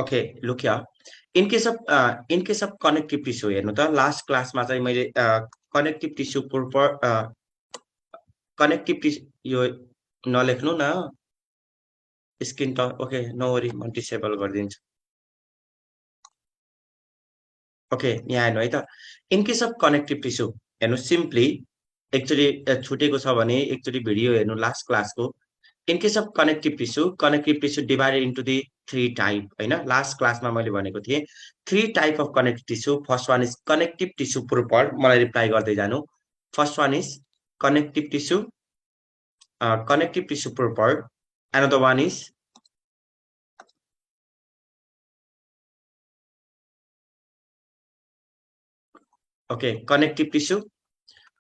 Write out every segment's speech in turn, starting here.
Okay, look here. In case of connective tissue हेर्नु त last क्लासमा चाहिँ मैले कनेक्टिभ टिस्यु कनेक्टिभ टिस्यु यो नलेख्नु न स्क्रिन त ओके नो वरी म डिसेबल गरिदिन्छु ओके यहाँ हेर्नु है त in case of connective tissue हेर्नु सिम्पली एकचोटि छुटेको छ भने एकचोटि भिडियो हेर्नु लास्ट क्लासको in case of connective tissue divided into the three type होइन लास्ट क्लासमा मैले भनेको थिएँ three type of connective tissue first one is connective tissue proper मलाई रिप्लाई गर्दै जानु first one is connective tissue proper. Another one is okay connective tissue.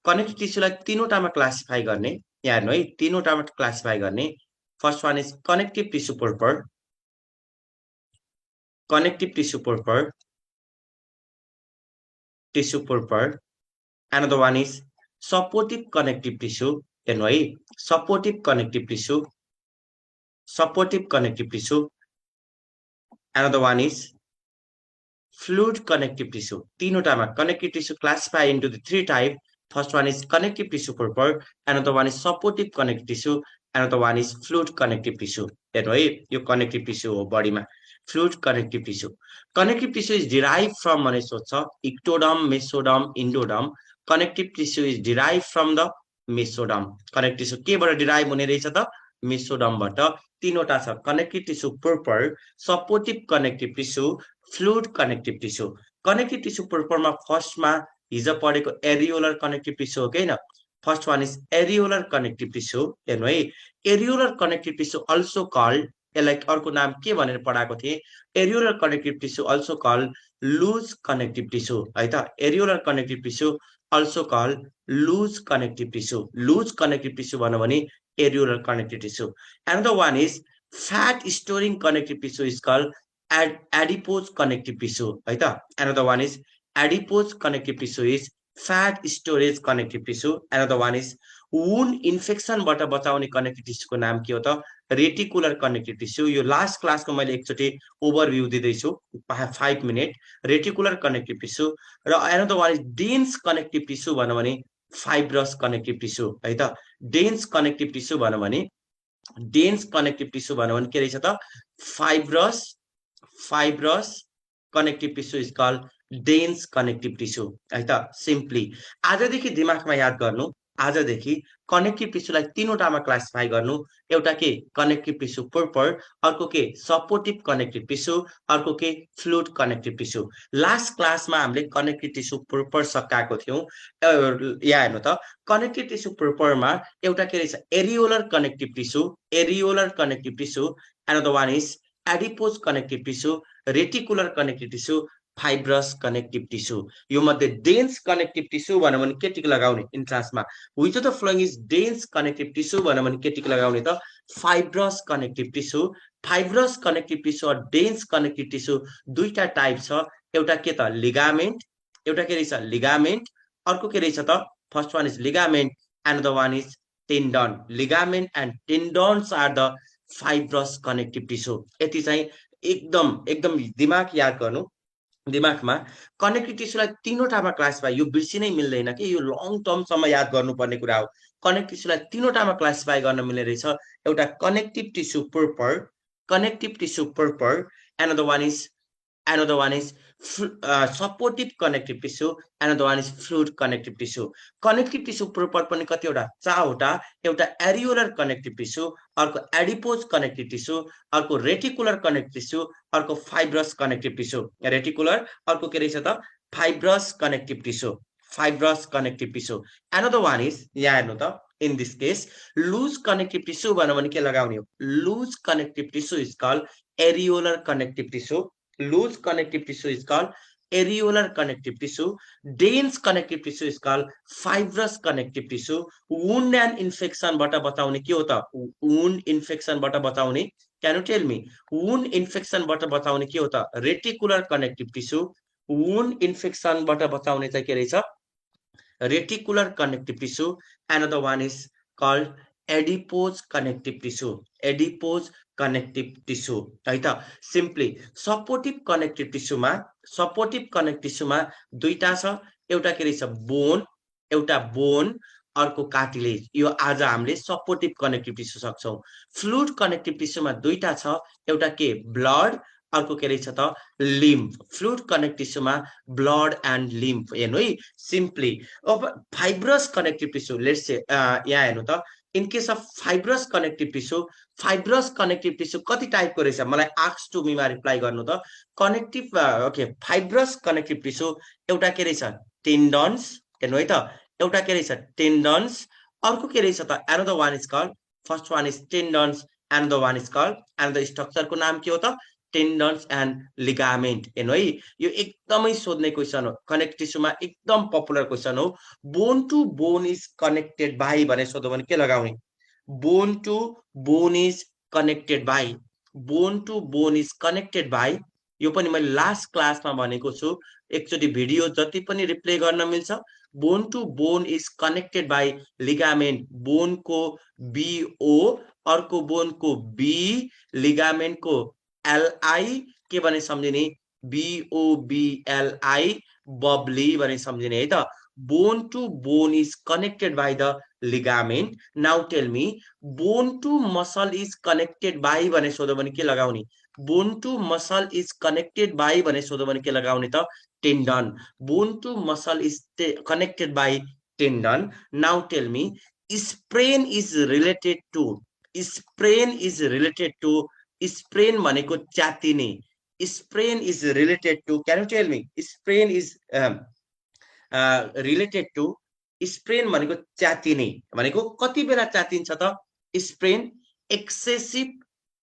Connective tissue like तीनोटामा classify गर्ने यहाँ हेर्नु है तीनोटामा क्लासिफाई गर्ने first one is connective tissue proper. Connective tissue proper. Another one is supportive connective tissue. हेर्नु है supportive connective tissue. Another one is fluid connective tissue. तीनोटामा connective tissue classify into the three type. First one is connective tissue proper. Another one is supportive connective tissue. Another one is fluid connective tissue. हेर्नु है यो connective tissue हो बडीमा fluid connective tissue. Connective tissue is derived from भने सोध्छ ectoderm, mesoderm, endoderm. Connective tissue is derived from the mesoderm. Connective tissue केबाट derive हुने रहेछ त मेसोडर्मबाट तीनवटा छ connective tissue proper supportive connective tissue fluid connective tissue connective tissue प्रोपरमा फर्स्टमा हिजो पढेको एरियोलर कनेक्टिभ टिस्यु हो हैन first one is areolar connective tissue हेर्नु है areolar connective tissue also called यसलाई अर्को नाम के भनेर पढाएको थिए areolar connective tissue also called loose connective tissue है त areolar connective tissue also called loose connective tissue loose connective tissue भन्नु भने areolar connective tissue. Another one is fat storing connective tissue is called adipose connective tissue. Right? Another one is adipose connective tissue is fat storage connective tissue. Another one is wound infection बाट बचाउने connective tissue को नाम के हो त reticular connective tissue यो last क्लासको मैले एकचोटि ओभरभ्यू दिदैछु 5 मिनेट रेटिकुलर कनेक्टिभ टिस्यु र another one is dense connective tissue भन्नु भने फाइब्रस कनेक्टिभ टिस्यु है त डेन्स कनेक्टिभ टिस्यु भन्नु भने डेन्स कनेक्टिभ टिस्यु भन्नु भने के रहेछ त fibrous connective tissue is called dense connective tissue है त सिम्पली आजदेखि दिमागमा याद गर्नु आजदेखि कनेक्टिभ टिस्युलाई तीनवटामा क्लासिफाई गर्नु एउटा के कनेक्टिभ टिस्यु प्रोपर अर्को के सपोर्टिभ कनेक्टिभ टिस्यु अर्को के फ्लुइड कनेक्टिभ टिस्यु लास्ट क्लासमा हामीले कनेक्टिभ टिस्यु प्रोपर सकाएको थियौं यहाँ हेर्नु त कनेक्टिभ टिस्यु प्रोपरमा एउटा के रहेछ areolar connective tissue another one is adipose connective tissue reticular connective tissue fibrous connective tissue यो मध्ये डेन्स कनेक्टिभ टिस्यु भन्नु भने के टिक लगाउने इन्ट्रान्समा which of the following is dense connective tissue भन्नु भने के टिक लगाउने त फाइब्रस कनेक्टिभ टिस्यु र डेन्स कनेक्टिभ टिस्यु दुईटा टाइप छ एउटा के त लिगामेन्ट एउटा के रहेछ लिगामेन्ट अर्को के रहेछ त first one is ligament another one is tendon ligament and tendons are the fibrous connective tissue यति चाहिँ एकदम दिमाग याद गर्नु दिमागमा कनेक्टिभ टिस्युलाई तीनवटामा क्लासिफाई यो बिर्सिनै मिल्दैन कि यो लङ टर्मसम्म याद गर्नुपर्ने कुरा हो कनेक्टिभ टिस्युलाई तीनवटामा क्लासिफाई गर्न मिल्ने रहेछ एउटा connective tissue proper another one is supportive connective tissue another one is fluid connective tissue connective tissue proper पनि कतिवटा चारवटा एउटा एरियोलर कनेक्टिभ टिस्यु अर्को एडिपोज कनेक्टिभ टिस्यु अर्को रेटिकुलर कनेक्टिभ टिस्यु अर्को फाइब्रस कनेक्टिभ टिस्यु रेटिकुलर अर्को के रहेछ त fibrous connective tissue another one is यहाँ हेर्नु त in this case loose connective tissue भन्नु भने के लगाउने हो loose connective tissue is called areolar connective tissue loose connective tissue is called areolar connective tissue dense connective tissue is called fibrous connective tissue wound and इन्फेक्सनबाट बचाउने के हो त वुन्ड इन्फेक्सनबाट बचाउने can you tell me wound इन्फेक्सनबाट बचाउने के हो त रेटिकुलर कनेक्टिभ टिस्यु वुन्ड इन्फेक्सनबाट बचाउने चाहिँ के रहेछ reticular connective tissue another one is called adipose connective tissue adipose connective tissue है त सिम्पली सपोर्टिभ कनेक्टिभ टिस्युमा दुईटा छ एउटा के रहेछ बोन अर्को कार्टिलेज यो आज हामीले सपोर्टिभ कनेक्टिभ टिस्यु सक्छौं फ्लुइड कनेक्टिभ टिस्युमा दुईटा छ एउटा के ब्लड अर्को के रहेछ त लिम्फ फ्लुइड कनेक्टिभ टिस्युमा ब्लड एन्ड लिम्फ हेर्नु है सिम्पली अब fibrous connective tissue let's say यहाँ हेर्नु त in case of fibrous connective tissue कति टाइपको रहेछ मलाई आस्क टु मीमा रिप्लाई गर्नु त connective okay fibrous connective tissue एउटा के रहेछ टेन्डन्स हेर्नु है त एउटा के रहेछ टेन्डन्स अर्को के रहेछ त another one is called first one is tendons and the one is called and the स्ट्रक्चरको नाम के हो त टेन्डन्स एन्ड लिगामेन्ट हेर्नु है यो एकदमै सोध्ने क्वेसन हो कनेक्टिभ टिस्युमा एकदम पपुलर क्वेसन हो bone to bone is connected by भने सोध्यो भने के लगाउने bone to bone is connected by bone to bone is connected by यो पनि मैले लास्ट क्लासमा भनेको छु एकचोटि भिडियो जति पनि रिप्ले गर्न मिल्छ bone to bone is connected by ligament बोनको बीओ अर्को बोनको बी लिगामेन्टको एलआई के भने सम्झिने BOBLI बब्ली भने सम्झिने है त bone to bone is connected by the ligament now tell me bone to muscle is connected by भने सोध्यो भने के लगाउने bone to muscle is connected by भने सोध्यो भने के लगाउने त tendon bone to muscle is connected by tendon now tell me sprain is related to sprain भनेको च्यातिने sprain is related to can you tell me sprain is related to sprain भनेको च्यातिने भनेको कति बेला च्यातिन्छ त स्प्रेन एक्सेसिभ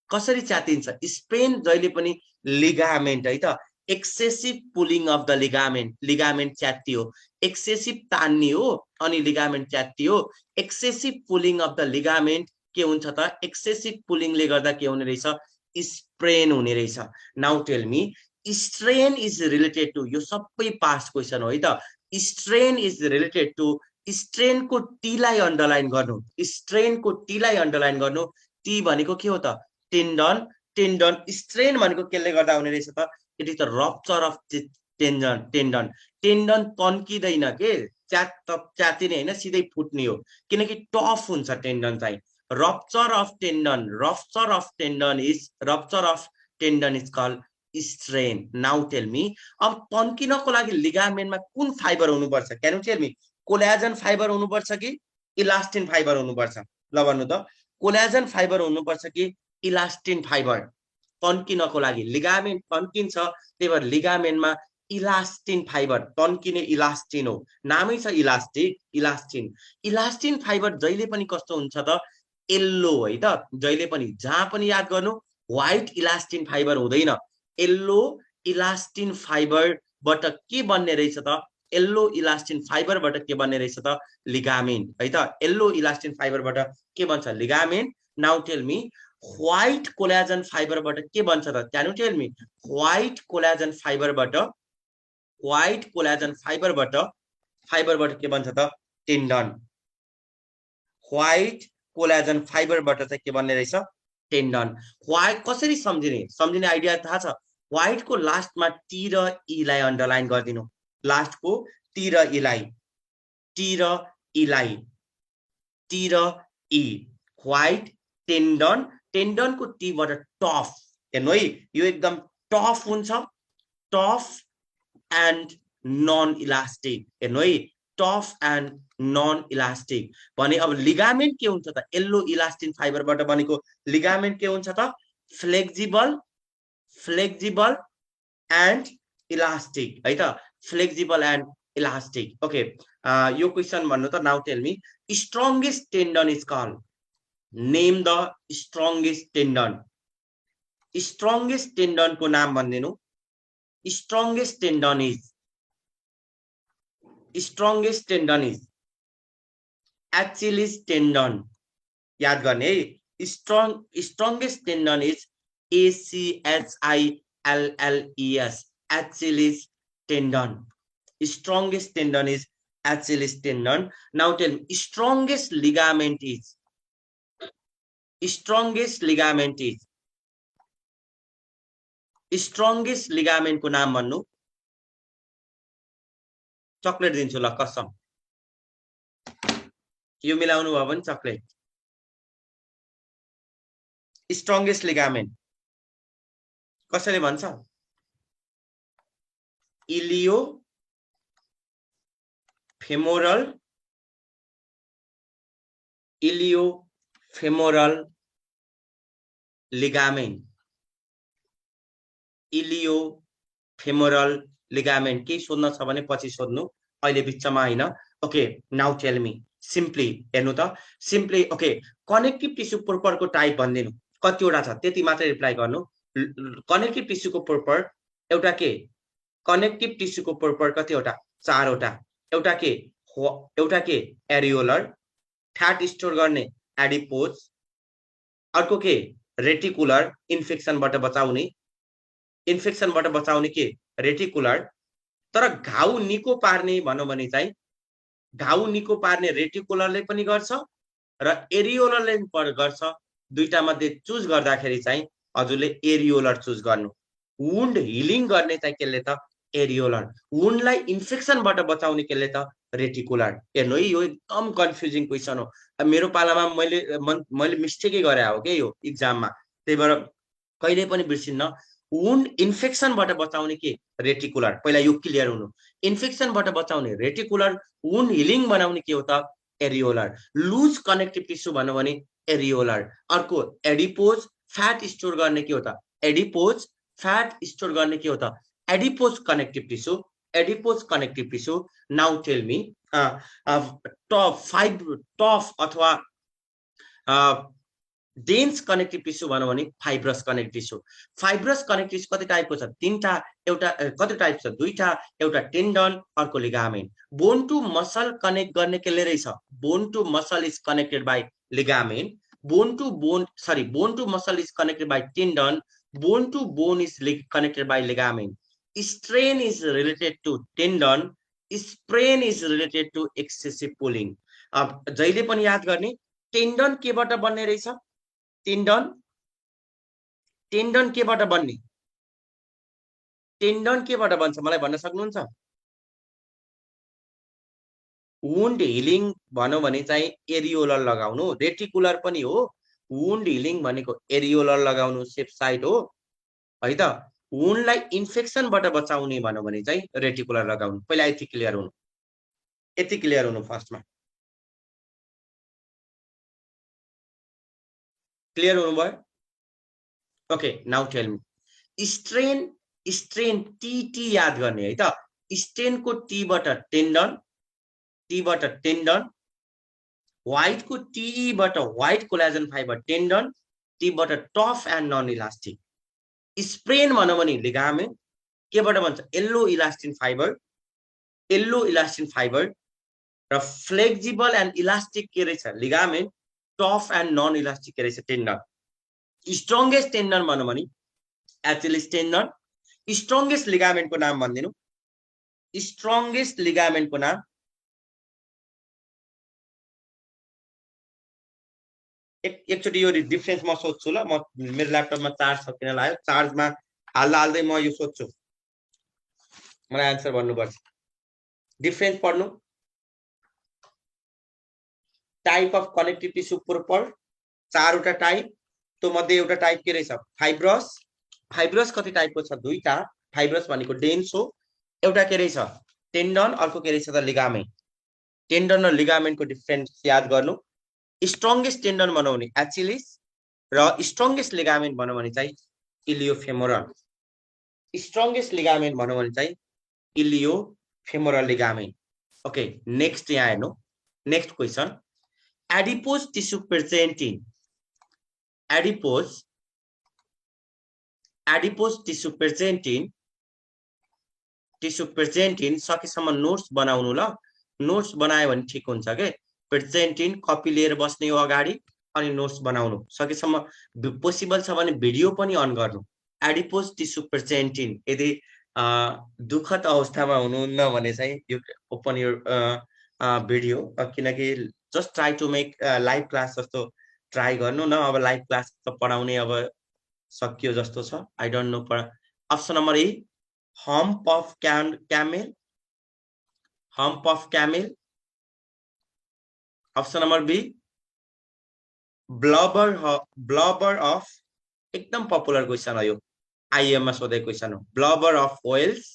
कसरी च्यातिन्छ sprain जहिले पनि लिगामेन्ट है त excessive pulling of the ligament च्यातियो एक्सेसिभ तान्ने हो अनि लिगामेन्ट च्यातियो excessive pulling of the ligament के हुन्छ त एक्सेसिभ पुलिङले गर्दा के हुने रहेछ स्प्रेन हुने रहेछ now tell me strain is related to यो सबै पास्ट क्वेसन हो है त स्ट्रेन इज रिलेटेड टु स्ट्रेनको टीलाई अन्डरलाइन गर्नु टी भनेको के हो त टेन्डन स्ट्रेन भनेको केले गर्दा हुने रहेछ त it is the rupture of tendon तन्किदैन के च्यातिने हैन सिधै फुट्ने हो किनकि टफ हुन्छ टेन्डन चाहिँ rupture of tendon is called strain now tell me अब तन्किनको लागि लिगामेन्टमा कुन फाइबर हुनुपर्छ can you tell me collagen fibre हुनुपर्छ कि इलास्टिन फाइबर हुनुपर्छ ल भन्नु त कोलाजन फाइबर हुनुपर्छ कि इलास्टिन फाइबर तन्किनको लागि लिगामेन्ट तन्किन्छ त्यही भएर लिगामेन्टमा इलास्टिन फाइबर तन्किने इलास्टिन हो नामै छ इलास्टिन फाइबर जहिले पनि कस्तो हुन्छ त येल्लो है त जहिले पनि जहाँ पनि याद गर्नु व्हाइट इलास्टिन फाइबर हुँदैन येल्लो इलास्टिन फाइबरबाट के बन्ने रहेछ त येल्लो इलास्टिन फाइबरबाट के बन्ने रहेछ त लिगामेन्ट है त येल्लो इलास्टिन फाइबरबाट के बन्छ ligament now tell me white collagen फाइबरबाट के बन्छ त can you tell me white collagen फाइबरबाट के बन्छ त टेन्डन व्हाइट कोलाजन फाइबरबाट चाहिँ के बन्ने रहेछ टेन्डन व्हाइट कसरी सम्झिने आइडिया थाहा छ व्हाइटको लास्टमा टी र ई लाई अन्डरलाइन गरिदिनु लास्टको टी र ई व्हाइट टेन्डनको टीबाट टफ हेर्नु है यो एकदम टफ हुन्छ टफ एन्ड नन इलास्टिक हेर्नु है टफ एन्ड नन इलास्टिक भने अब लिगामेन्ट के हुन्छ त येल्लो इलास्टिन फाइबरबाट बनेको लिगामेन्ट के हुन्छ त फ्लेक्सिबल एन्ड इलास्टिक है त फ्लेक्सिबल एन्ड इलास्टिक ओके यो क्वेसन भन्नु त now tell me strongest tendon is called name the strongest टेन्डनको नाम भनिदिनु strongest tendon is Achilles tendon याद गर्ने है strongest tendon is ACHILLES Achilles tendon strongest tendon is Achilles tendon now tell me strongest ligament is strongest ligament is strongest लिगामेन्टको नाम भन्नु chocolate दिन्छु ल कसम यो मिलाउनु भयो भने चक्लेट स्ट्रङ्गेस्ट लिगामेन्ट कसैले भन्छ iliofemoral ligament iliofemoral ligament के सोध्न छ भने पछि सोध्नु अहिले बिचमा हैन okay now tell me simply हेर्नु त सिम्पली ओके कनेक्टिभ टिस्यु प्रोपरको टाइप भन्दिनु कतिवटा छ त्यति मात्रै रिप्लाई गर्नु कनेक्टिभ टिस्युको प्रोपर एउटा के कनेक्टिभ टिस्युको प्रोपर कतिवटा चारवटा एउटा के एरियोलर फ्याट स्टोर गर्ने एडिपोज अर्को के रेटिकुलर इन्फेक्सनबाट बचाउने के रेटिकुलर तर घाउ निको पार्ने भनौं भने चाहिँ घाउ निको पार्ने रेटिकुलरले पनि गर्छ र एरियोलरले पनि गर्छ दुईटा मध्ये चुज गर्दाखेरि चाहिँ हजुरले एरियोलर चुज गर्नु वुन्ड हिलिङ गर्ने चाहिँ केले त एरियोलर वुन्डलाई इन्फेक्सनबाट बचाउने केले त रेटिकुलर हेर्नु है यो एकदम कन्फ्युजिङ क्वेशन हो मेरो पालामा मैले मिस्टेकै गरे हो के यो एक्जाममा त्यही भएर कहिले पनि बिर्सिन्न वुन्ड इन्फेक्सनबाट बचाउने के रेटिकुलर पहिला यो क्लियर हुनु इन्फेक्सनबाट बचाउने रेटिकुलर वुन्ड हिलिङ बनाउने के हो त एरियोलर लुज कनेक्टिभ टिस्यु भन्नु भने एरियोलर अर्को एडिपोज फ्याट स्टोर गर्ने के हो त एडिपोज फ्याट स्टोर गर्ने के हो त adipose connective tissue now tell me tough अथवा डेन्स कनेक्टिभ टिस्यु भनौं भने फाइब्रस कनेक्टिभ टिस्यु कति टाइपको छ तीनटा एउटा कति टाइप छ दुईटा एउटा टेन्डन अर्को ligament bone to muscle connect गर्ने केले रहेछ bone to muscle is connected by ligament bone to muscle is connected by tendon bone to bone is connected by ligament strain is related to tendon sprain is related to excessive pulling अब जहिले पनि याद गर्ने टेन्डन केबाट बन्ने रहेछ टेन्डन केबाट बन्छ मलाई भन्न सक्नुहुन्छ वुन्ड हिलिङ भनौं भने चाहिँ एरियोलर लगाउनु रेटिकुलर पनि हो वुन्ड हिलिङ भनेको एरियोलर लगाउनु सेफ साइड हो है त वुन्डलाई इन्फेक्सनबाट बचाउने भनौं भने चाहिँ रेटिकुलर लगाउनु पहिला यति क्लियर हुनु फर्स्टमा क्लियर हुनु भयो okay now tell me strain T याद गर्ने है त स्ट्रेनको टीबाट टेन्डन व्हाइट को टीबाट व्हाइट कोलाजन फाइबर टेन्डन टीबाट tough and non elastic sprain भनौं भने लिगामेन्ट केबाट भन्छ येल्लो इलास्टिन फाइबर र फ्लेक्सिबल एन्ड इलास्टिक के रहेछ ligament tough and non elastic के रहेछ टेन्डन स्ट्रङ्गेस्ट टेन्डन भनौं भने एचिलिस टेन्डन स्ट्रङ्गेस्ट लिगामेन्टको नाम भन्दिनु स्ट्रङ्गेस्ट लिगामेन्टको नाम एकचोटी यो डिफरेन्स म सोध्छु ल म मेरो ल्यापटपमा चार्ज सकिन लाग्यो चार्जमा हाल्दै म यो सोध्छु मलाई आन्सर भन्नुपर्छ डिफरेन्स पढ्नु type of connective tissue proper चारवटा टाइप त्यो मध्ये एउटा टाइप के रहेछ फाइब्रस कति टाइपको छ दुईटा फाइब्रस भनेको डेन्स हो एउटा के रहेछ टेन्डन अर्को के रहेछ त लिगामेन्ट टेन्डन र लिगामेन्टको डिफरेन्स याद गर्नु स्ट्रङ्गेस्ट टेन्डन भनौं भने एचिलिस र स्ट्रङ्गेस्ट लिगामेन्ट भनौं भने चाहिँ इलियोफेमोरल लिगामेन्ट ओके नेक्स्ट यहाँ हेर्नु नेक्स्ट क्वेशन एडिपोज टिस्यु प्रेजेन्टिन सकेसम्म नोट्स बनाउनु ल नोट्स बनायो भने ठीक हुन्छ के प्रेजेन्टिन कपी लिएर बस्ने हो अगाडि अनि नोट्स बनाउनु सकेसम्म पोसिबल छ भने भिडियो पनि अन गर्नु एडिपोज टिस्यु प्रेजेन्टिन यदि दुखद अवस्थामा हुनुहुन्न भने चाहिँ यु ओपन योर भिडियो किनकि just try to make live class जस्तो ट्राई गर्नु न अब लाइभ क्लास त पढाउने अब सकियो जस्तो छ I don't know option number A hump of क्यामेल hump of camel option number B blubber of एकदम पपुलर क्वेसन हो यो आइएममा सोधेको क्वेसन हो blubber of whales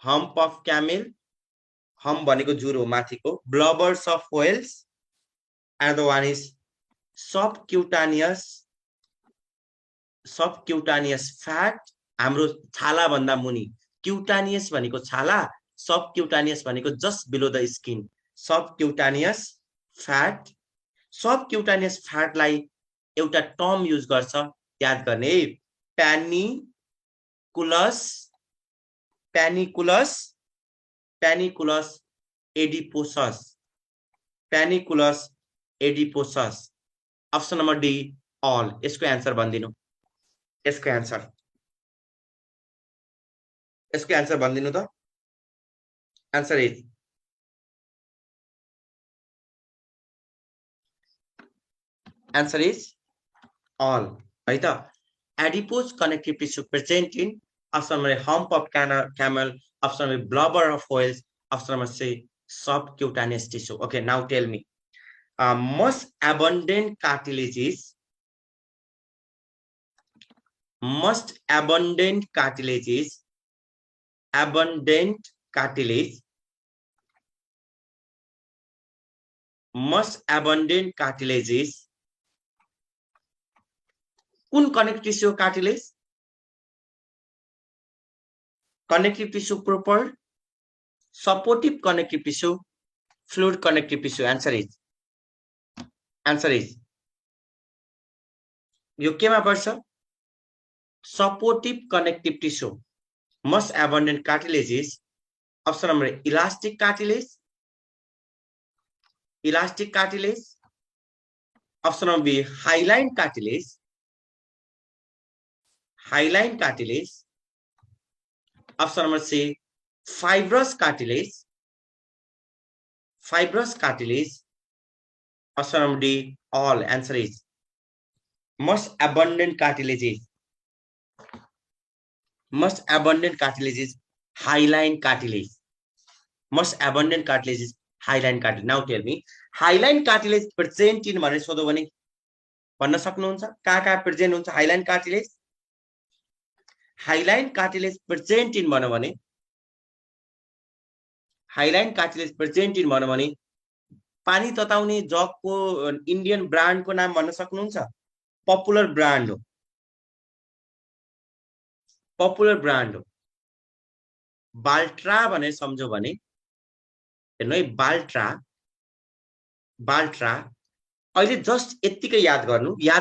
hump of क्यामेल हम्प भनेको जुरो माथिको blubbers of whales and the one is subcutaneous fat हाम्रो छाला भन्दा मुनि क्युटानियस भनेको छाला सबक्युटानियस भनेको just below the skin subcutaneous फ्याटलाई एउटा टर्म युज गर्छ याद गर्ने प्यानिकुलस एडिपोसस अप्सन नम्बर डी अल यसको एन्सर भनिदिनु यसको एन्सर भनिदिनु त एन्सर इज अल है त adipose connective tissue present in option number hump of camel option number blubber of whales option number C subcutaneous tissue okay now tell me most abundant cartilages कुन connective tissue cartilage connective tissue proper supportive connective tissue fluid connective tissue answer is यो केमा पर्छ supportive connective tissue most abundant cartilages option number elastic cartilage option number B hyaline cartilage option number C fibrous cartilage option number D all answer is most abundant cartilages hyaline cartilage now tell me hyaline cartilage present in भने सोधो भने भन्न सक्नुहुन्छ कहाँ present हुन्छ hyaline cartilage present in भन्नु भने hyaline cartilage present in भन्नु भने पानी तताउने जगको इन्डियन ब्रान्डको नाम भन्न सक्नुहुन्छ पपुलर ब्रान्ड हो बाल्ट्रा भने सम्झो भने हेर्नु है बाल्ट्रा अहिले जस्ट यतिकै याद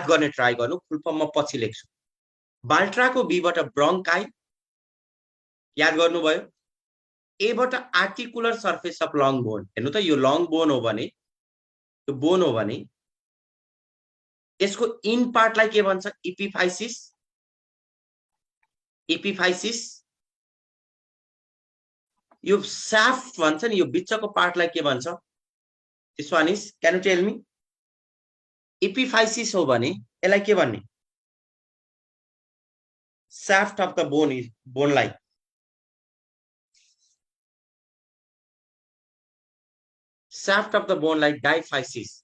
गर्ने ट्राई गर्नु फुल फर्म म पछि लेख्छु बाल्ट्राको बीबाट ब्रोन्काई याद गर्नुभयो एबाट articular surface of long bone हेर्नु त यो लङ बोन हो भने यसको इन पार्टलाई के भन्छ इपिफाइसिस यो साफ्ट भन्छ नि यो बिचको पार्टलाई के भन्छ this one is can you tell me epiphysis हो भने यसलाई के भन्ने साफ्ट अफ द बोनलाई shaft of the bone like diaphysis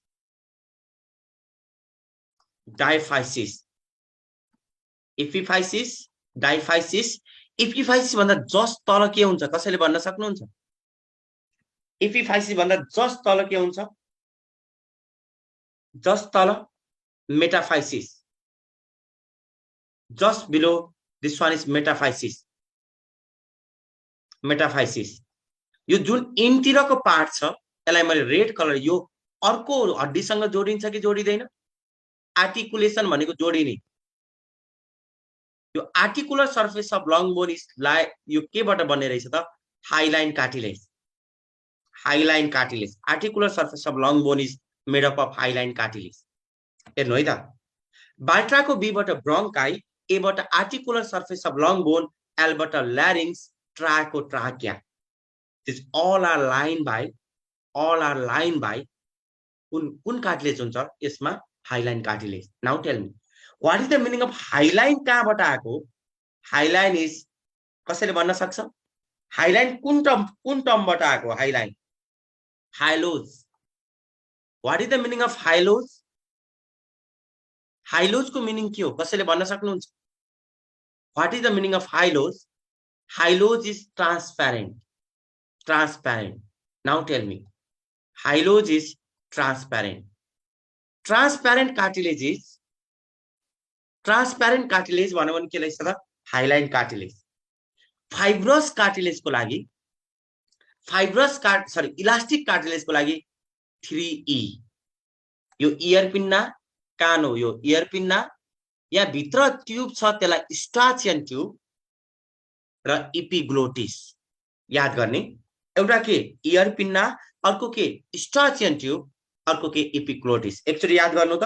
epiphysis भन्दा जस्ट तल के हुन्छ कसैले भन्न सक्नुहुन्छ epiphysis भन्दा जस्ट तल के हुन्छ जस्ट तल metaphysis just below this one is metaphysis यो जुन इन्टिरको पार्ट छ यसलाई मैले रेड कलर यो अर्को हड्डीसँग जोडिन्छ कि जोडिदैन आर्टिकुलेसन भनेको जोडिने यो articular surface of long bone is यो केबाट बन्ने रहेछ त hyaline cartilage articular surface of long bone is made up of hyaline cartilage हेर्नु है त बाल्ट्राको बीबाट ब्रोन्काई एबाट articular surface of long bone एलबाट larynx trachea this all are lined by कुन कार्टिलेज हुन्छ यसमा hyaline cartilage now tell me what is the meaning of hyaline कहाँबाट आएको हाइलाइन इज कसैले भन्न सक्छ हाइलाइन कुन टर्मबाट आएको hyaline hyalos what is the meaning of hyalos hyalos को मिनिङ के हो कसैले भन्न सक्नुहुन्छ what is the meaning of hyalos hyalos is transparent now tell me hyalos is transparent cartilage भन्यो भने के रहेछ त हाइलाइन कार्टिलेज फाइब्रस कार्टिलेजको लागि इलास्टिक कार्टिलेजको लागि 3E यो इयर पिन्ना कानो यो इयर पिन्ना यहाँ भित्र ट्युब छ त्यसलाई स्टाचियन ट्युब र इपिग्लोटिस याद गर्ने एउटा के इयर पिन्ना अर्को के स्टाचियन ट्युब अर्को के इपिग्लोटिस एकचोटि याद गर्नु त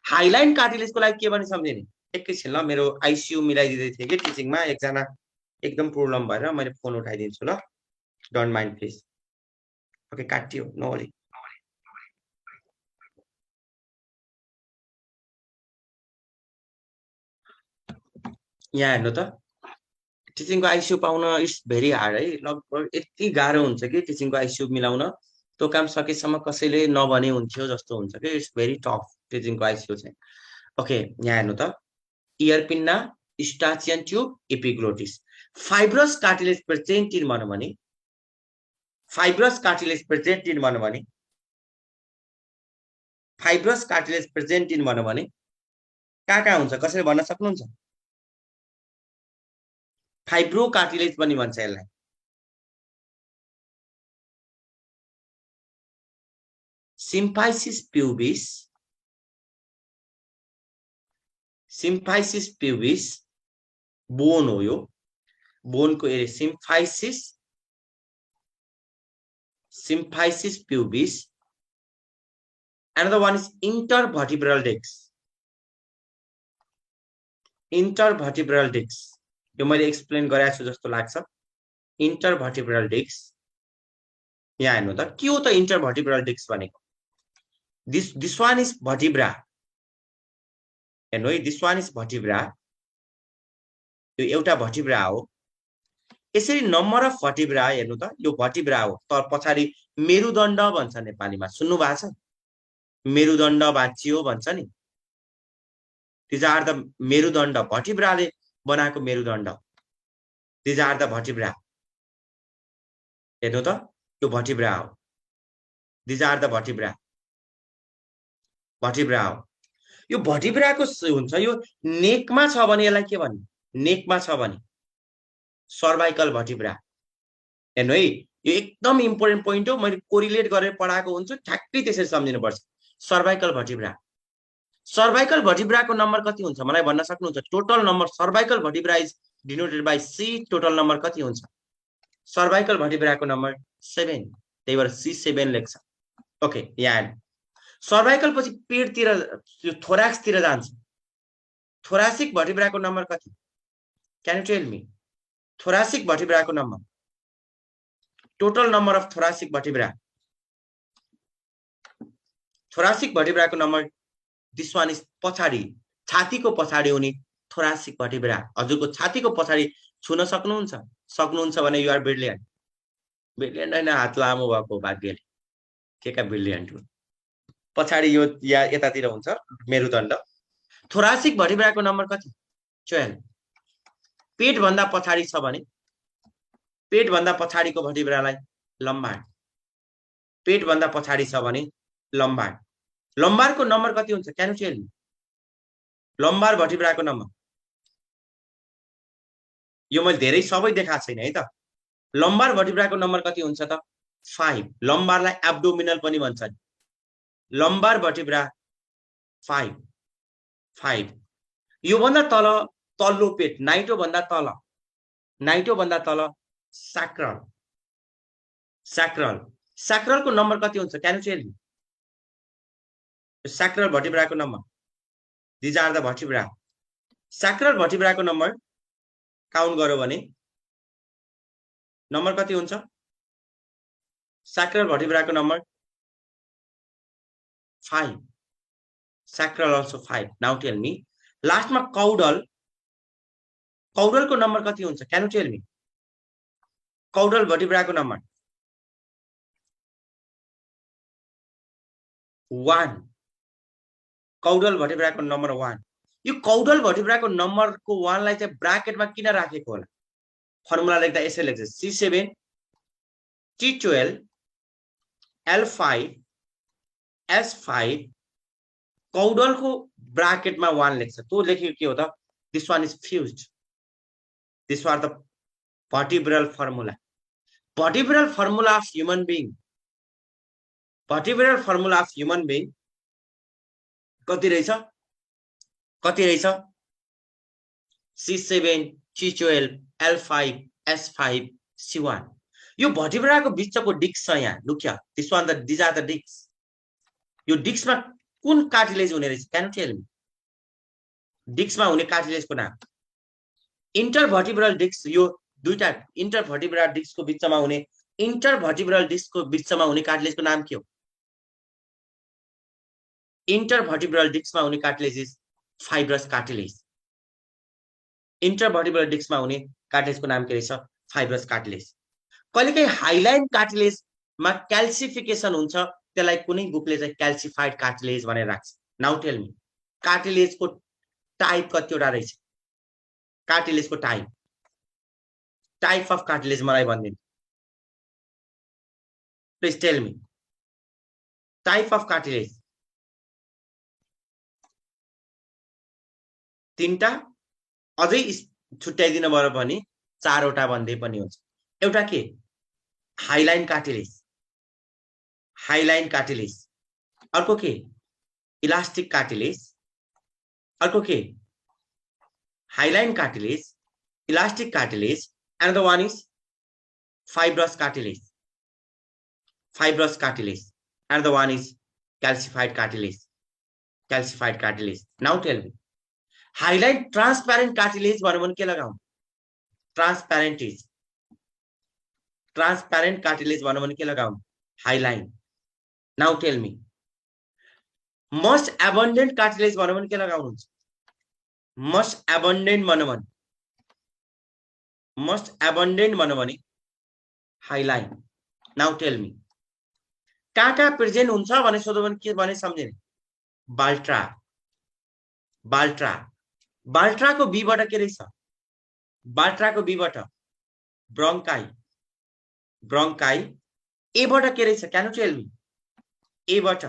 हाइलाइन कार्टिलेजको लागि के भने सम्झिने एकैछिन ल मेरो आइसियु मिलाइदिँदै थिएँ कि टिचिङमा एकजना एकदम प्रब्लम भएर मैले फोन उठाइदिन्छु ल डोन्ट माइन्ड प्लिज ओके काटियो नो वरी यहाँ हेर्नु त टिचिङको आइसियु पाउन इट्स भेरी हार्ड है लगभग यति गाह्रो हुन्छ कि टिचिङको आइसियु मिलाउन त्यो काम सकेसम्म कसैले नभने हुन्थ्यो जस्तो हुन्छ कि इट्स भेरी टफ टिचिङको आइसियु चाहिँ ओके यहाँ हेर्नु त ear pinna Eustachian tube epiglottis fibrous cartilage present in भन्यो भने फाइब्रस कार्टिलेज प्रेजेन्ट इन भन्यो भने कहाँ हुन्छ कसैले भन्न सक्नुहुन्छ फाइब्रो कार्टिलेज पनि भन्छ यसलाई सिम्फाइसिस प्युबिस बोन हो यो बोनको area symphysis pubis another one is intervertebral disc यो मैले एक्सप्लेन गराएको छु जस्तो लाग्छ इंटरभर्टिब्रल डिस्क यहाँ हेर्नु त के हो त इंटरभर्टिब्रल डिस्क भनेको दिस वान इज भर्टिब्रा हेर्नु है दिस वान इज भर्टिब्रा यो एउटा भर्टिब्रा हो यसरी नम्बर अफ भर्टिब्रा हेर्नु त यो भर्टिब्रा हो तर पछाडी मेरुदण्ड भन्छ नेपालीमा सुन्नु भएको छ मेरुदण्ड भाँचियो भन्छ नि दिज आर द मेरुदण्ड भर्टिब्राले बनाएको मेरुदण्ड दिज आर द भर्टिब्रा हेर्नु त यो भर्टिब्रा हो दिज आर द भर्टिब्रा हो यो भर्टिब्राको हुन्छ यो नेकमा छ भने यसलाई के भन्ने नेकमा छ भने सर्वाइकल भर्टिब्रा हेर्नु है यो एकदम इम्पोर्टेन्ट पोइन्ट हो मैले कोरिलेट गरेर पढाएको हुन्छु ठ्याक्कै त्यसरी सम्झिनु पर्छ सर्वाइकल भर्टिब्राको नम्बर कति हुन्छ मलाई भन्न सक्नुहुन्छ total number cervical vertebra is denoted by C total number कति हुन्छ सर्वाइकल भर्टिब्राको नम्बर 7 त्यही भएर C7 लेख्छ ओके यहाँ सर्वाइकल पछि पेटतिर यो थोराक्सतिर जान्छ थोरासिक भर्टिब्राको नम्बर कति can you tell me thoracic भर्टिब्राको number total number of thoracic भर्टिब्राको नम्बर दिस वान इज पछाडी छातीको पछाडी हुने थोरासिक भर्टिब्रा हजुरको छातीको पछाडी छुन सक्नुहुन्छ भने यु आर ब्रिलियन्ट हैन हात लामो भएको भाग्यले के का ब्रिलियन्ट हो पछाडी यो या यतातिर हुन्छ मेरुदण्ड थोरासिक भर्टिब्राको नम्बर कति 12 पेट भन्दा पछाडी छ भने पेट भन्दा पछाडीको भर्टिब्रालाई लम्बार पेट भन्दा पछाडी छ भने लम्बारको नम्बर कति हुन्छ can you tell me lumbar भर्टिब्राको नम्बर यो मैले धेरै सबै देखाएको छैन है त लम्बार भर्टिब्राको नम्बर कति हुन्छ त 5 लम्बारलाई एब्डोमिनल पनि भन्छ लम्बार भर्टिब्रा 5 यो भन्दा तल्लो पेट नाइटो भन्दा तल सैक्रलको नम्बर कति हुन्छ can you tell me sacral भर्टिब्राको number these are the vertebra sacral भर्टिब्राको नम्बर काउन्ट गर्यो भने नम्बर कति हुन्छ सैक्रल भर्टिब्राको number 5. Sacral also 5. Now tell me. Last ma caudal को number कति हुन्छ? Can you tell me? Caudal vertebra को number 1. Caudal vertebra को number 1. यो caudal vertebra को number को 1 लाई चाहिँ bracket मा किन राखेको होला? फर्मुला लेख्दा यसरी लेख्छ C7 T12 L5 S5 caudal को bracket मा 1 लेख्छ. त्यो लेखेको के हो त? This one is fused. These are the vertebral formula. Vertebral formula of human being. Vertebral formula of human being. कति रहेछ? कति रहेछ? C7 T12 L5 S5 C1. यो vertebra को बिचको डिस्क छ यहाँ. Look here. This one, these are the discs. यो डिस्क मा कुन कार्टिलेज हुने रहेछ? Can you tell me? Disc मा हुने कार्टिलेज को नाम इंटरभर्टिब्रल डिस्क. यो दुईटा इंटरभर्टिब्रल डिस्क को बिचमा हुने इंटरभर्टिब्रल डिस्क को बिचमा हुने कार्टिलेज को नाम के हो? इंटरभर्टिब्रल डिस्क मा हुने cartilage is fibrous cartilage. Intervertebral disc मा हुने कार्टिलेज को नाम के रहेछ? Fibrous cartilage. कहिलेकाहीँ हाइलाइन कार्टिलेज मा क्याल्सिफिकेसन हुन्छ, त्यसलाई कुनै बुकले चाहिँ क्याल्सिफाइड कार्टिलेज भनेर राख्छ. नाउ टेल मी, कार्टिलेज को टाइप कतिवटा रहेछ? कार्टिलेज को टाइप अफ कार्टिलेज मलाई भनिदिनु. Please tail me. Type of cartilage तीनटा, अझै छुट्याइदिनु भयो भने चारवटा भन्दै पनि हुन्छ. एउटा के? Hyaline cartilage. Hyaline cartilage. अर्को के? Elastic cartilage. अर्को के? Hyaline cartilage, elastic cartilage. Another one is fibrous cartilage. Fibrous cartilage. Another one is calcified cartilage. Calcified cartilage. Now tell me, highlight transparent cartilage भन्नु भने के लगाउँ? Transparent is. Transparent cartilage भन्नु भने के लगाउँ? Highline. Now tell me, most abundant cartilage भन्नु भने के लगाउनुहुन्छ? Most abundant भन्नु भने most abundant भन्नु भने हाइलाइन. नाउ टेल मी, कहाँ प्रेजेन्ट हुन्छ भने सोध्यो भने के भने सम्झिने? बाल्ट्रा. बाल्ट्रा. बाल्ट्राको बीबाट के रहेछ? बाल्ट्राको बीबाट ब्रोन्काई. ब्रोन्काई. एबाट के रहेछ? Can you tell me? एबाट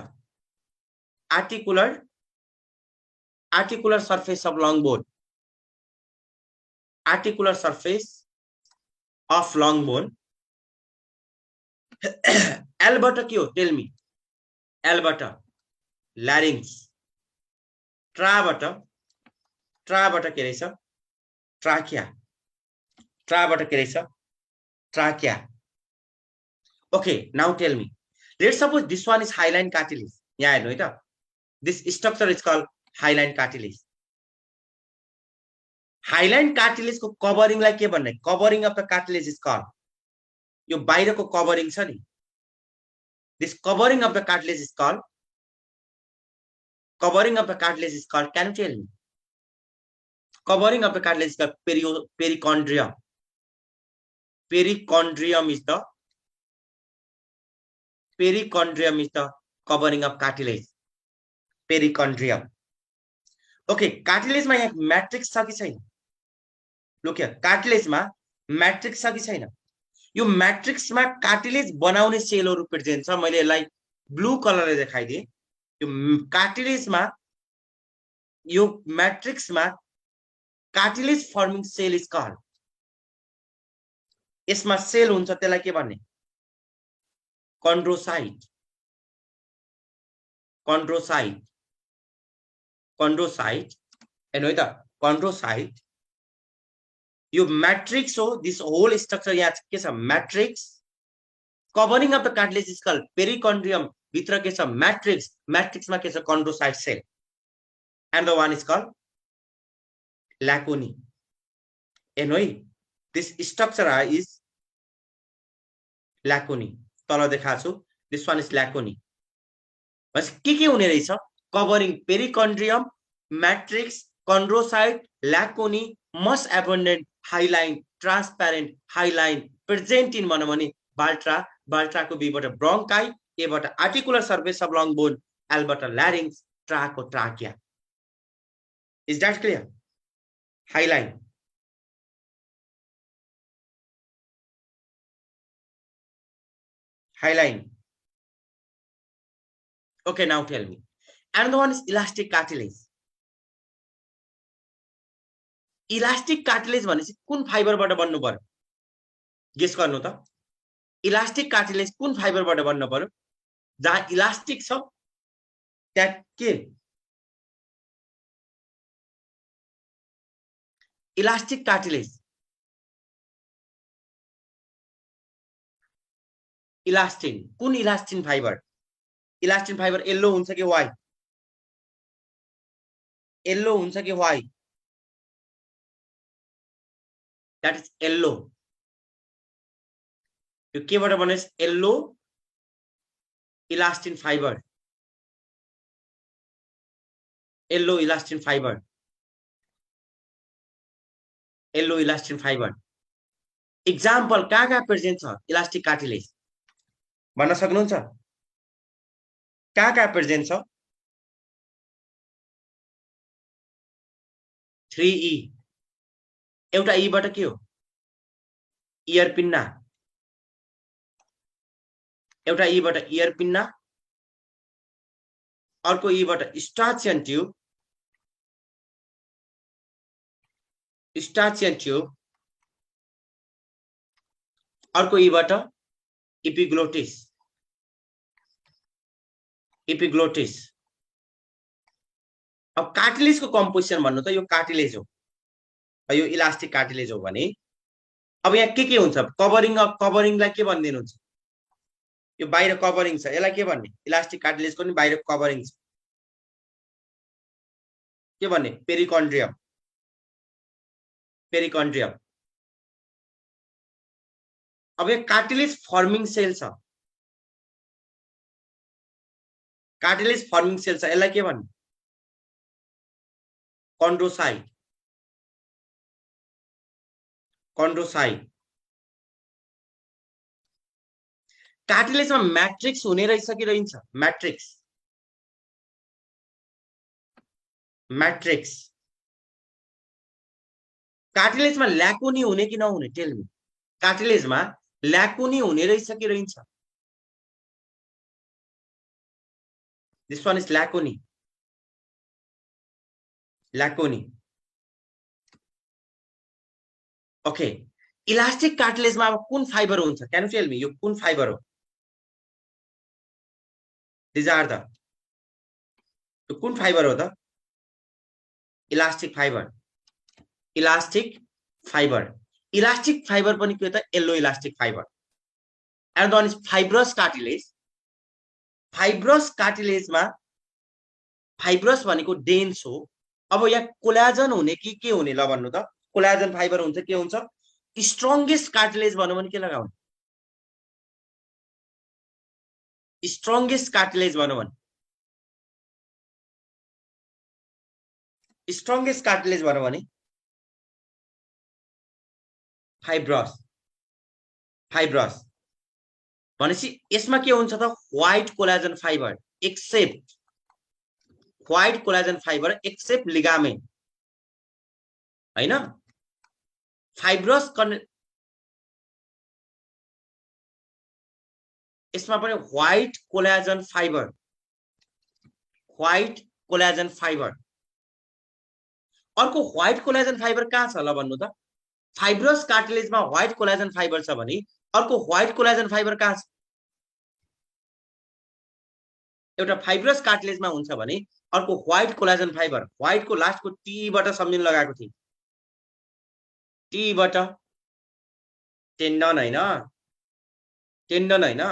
articular surface of long bone. Articular surface of long bone. L bata के हो? Tell me. L bata larynx. Tra bata के रहेछ? Trachea. Tra bata के रहेछ? Trachea. Okay, now tell me. Let's suppose this one is hyaline cartilage. यहाँ हेर्नु है त. This structure is called hyaline cartilage. Hyaline cartilage को कभरिङ लाई के भन्ने? Covering of the cartilage is called. यो बाहिरको कभरिङ छ नि, this covering of the cartilage is called. Covering of the cartilage is called. Can you tell me? Covering of the cartilage is called perichondrium. Perichondrium is the covering of cartilage. Perichondrium. Okay, cartilage मा यहाँ matrix छ कि छैन? Look here, cartilage मा matrix छ कि छैन? यो मैट्रिक्स मा कार्टिलेज बनाउने सेलहरु प्रेजेन्ट छ. मैले यसलाई ब्लू कलरले देखाइदिए. यो कार्टिलेज मा, यो मैट्रिक्स मा cartilage forming cell is called. यसमा सेल हुन्छ, त्यसलाई के भन्ने? कन्ड्रोसाइट. कन्ड्रोसाइट. कन्ड्रोसाइट. हेर्नु है त, कन्ड्रोसाइट. यो मैट्रिक्स हो. दिस होल स्ट्रक्चर यहाँ के छ? Matrix. Covering of the cartilage is called perichondrium. भित्र के छ? मैट्रिक्स. मैट्रिक्स मा के छ? Chondrocyte cell. And the one is called lacunae. हेर्नु है, दिस स्ट्रक्चर इज लैकोनी. तल देखाएको छु. This one is lacunae. के हुने रहेछ covering perichondrium matrix chondrocyte lacunae most abundant hyaline transparent hyaline present in भनौँ भने बाल्ट्रा बाल्ट्राको बीबाट ब्रोङ्काई एबाट articular surface of long bone एलबाट ल्यारिङ्स ट्राको trachea is that clear hyaline hyaline okay now tell me another one is elastic cartilage elastic cartilage भनेपछि कुन फाइबरबाट बन्नु पर्यो गेस गर्नु त इलास्टिक कार्टिलेज कुन फाइबरबाट बन्नु पर्यो जहाँ इलास्टिक छ त्यहाँ के इलास्टिक कार्टिलेज इलास्टिन कुन इलास्टिन फाइबर येल्लो हुन्छ कि व्हाइट येल्लो हुन्छ कि व्हाइट दैट इज येल्लो यो केबाट बनेछ yellow elastin fibre yellow elastin fibre yellow elastin fibre example कहाँ प्रेजेन्ट छ इलास्टिक कार्टिलेज भन्न सक्नुहुन्छ कहाँ प्रेजेन्ट छ 3E एउटा E बाट के हो इयर पिन्ना एउटा E बाट इयर पिन्ना अर्को E बाट स्टाचियन ट्युब अर्को E बाट इपिग्लोटिस अब कार्टिलेज को कम्पोजिसन भन्नु त यो कार्टिलेज हो यो इलास्टिक कार्टिलेज हो भने अब यहाँ के हुन्छ कभरिङलाई के भनिदिनुहुन्छ यो बाहिर कभरिङ छ यसलाई के भन्ने इलास्टिक कार्टिलेज को नि बाहिर कभरिङ छ के भन्ने पेरिकन्ड्रियम अब यो कार्टिलेज फर्मिङ सेल छ यसलाई के भन्ने कन्ड्रोसाइट कार्टिलेजमा मैट्रिक्स हुने रहेछ कि रहन्छ मैट्रिक्स कार्टिलेजमा ल्याकोनी हुने कि नहुने टेल मी कार्टिलेजमा ल्याकोनी हुने रहेछ कि रहन्छ this one is lacunae okay elastic कार्टिलेजमा अब कुन फाइबर हुन्छ क्यान यु टेल मी यो कुन फाइबर हो दिज आर द यो कुन फाइबर हो त इलास्टिक फाइबर पनि के हो त yellow elastic fibre and one is fibrous कार्टिलेजमा फाइब्रस भनेको डेन्स हो अब यहाँ कोलाजन हुने कि के हुने ल भन्नु त कोलाजन फाइबर हुन्छ के हुन्छ स्ट्रंगेस्ट कार्टिलेज भनौँ भने के लगाउने स्ट्रंगेस्ट कार्टिलेज भनौँ भने फाइब्रस भनेपछि यसमा के हुन्छ त white collagen fibre except ligament हैन फाइब्रस यसमा पनि व्हाइट कोलाजन फाइबर अर्को व्हाइट कोलाजन फाइबर कहाँ छ ल भन्नु त फाइब्रस कार्टिलेजमा व्हाइट कोलाजन फाइबर छ भने अर्को व्हाइट कोलाजन फाइबर कहाँ छ एउटा फाइब्रस कार्टिलेजमा हुन्छ भने अर्को व्हाइट कोलाजन फाइबर व्हाइट को लास्ट को टी बाट सम्झिन लगाएको थिए टी बाट टेन्डन हैन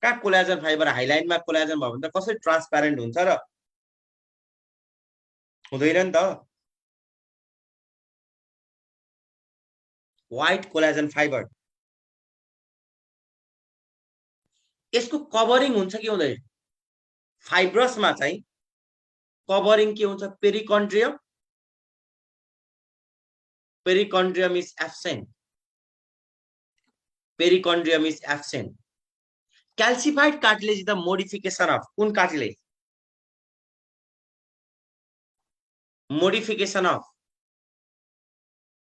कहाँ कोलाजन फाइबर हाइलाइनमा कोलाजन भयो भने त कसरी ट्रान्सप्यारेन्ट हुन्छ र हुँदैन नि त व्हाइट कोलाजन फाइबर यसको कभरिङ हुन्छ कि हुँदैन फाइब्रसमा चाहिँ कभरिङ के हुन्छ perichondrium perichondrium is absent perichondrium is absent calcified cartilage is the modification of कुन cartilage modification of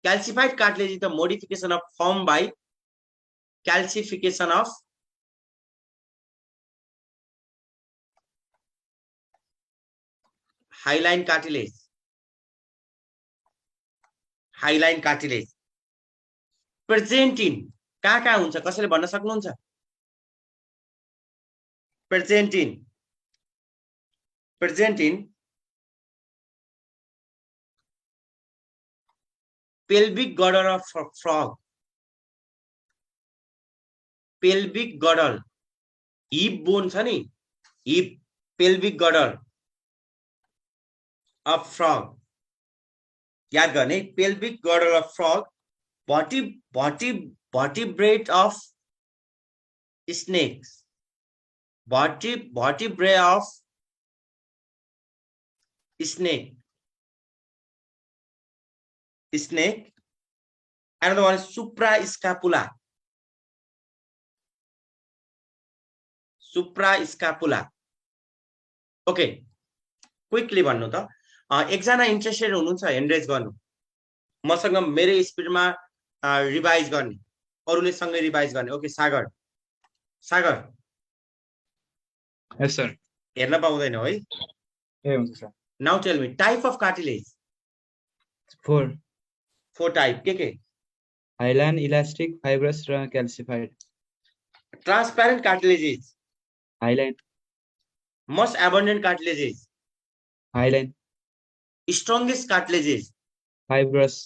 calcified cartilage is the modification of formed by calcification of hyaline cartilage present in कहाँ हुन्छ कसैले भन्न सक्नुहुन्छ present in pelvic girdle of frog pelvic girdle hip bone छ नि hip pelvic girdle of frog याद गर्ने pelvic girdle of frog vertebrate of snakes vertebrae of snake another one is suprascapula okay quickly भन्नु त एकजना interested हुनुहुन्छ hand raise गर्नु मसँग मेरो स्पिडमा रिभाइज गर्ने अरूले सँगै रिभाइज गर्ने ओके सागर यस सर हेर्न पाउँदैन है ए हुन्छ sir now tell me type of cartilage 4 type के हाइलाइन इलास्टिक फाइब्रस र calcified transparent cartilage hyaline most abundant cartilage hyaline strongest cartilages fibrous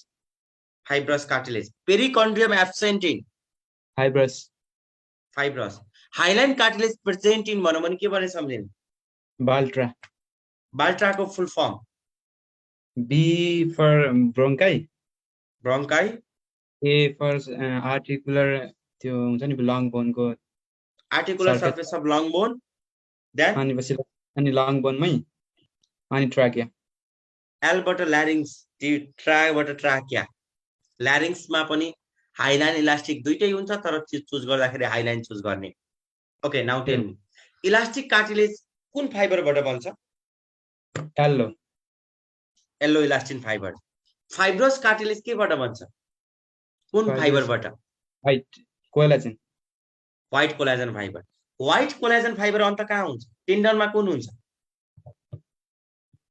cartilage perichondrium absent in fibrous hyaline cartilage present in भन्नु भने के भने सम्झिनु बाल्ट्रा को full form B for bronchi A for articular त्यो हुन्छ नि long bone को articular surface of long bone then अनि लङ बोनमै अनि ट्र्याकिया L बाट larynx बाट ट्र्याकिया larynx मा पनि हाइलाइन इलास्टिक दुईटै हुन्छ तर चुज गर्दाखेरि हाइलाइन चुज गर्ने okay now tell me elastic cartilage कुन फाइबरबाट बन्छ yellow elastin fibre fibrous cartilage केबाट बन्छ कुन फाइबरबाट व्हाइट कोलाजन फाइबर अन्त कहाँ हुन्छ टेन्डनमा कुन हुन्छ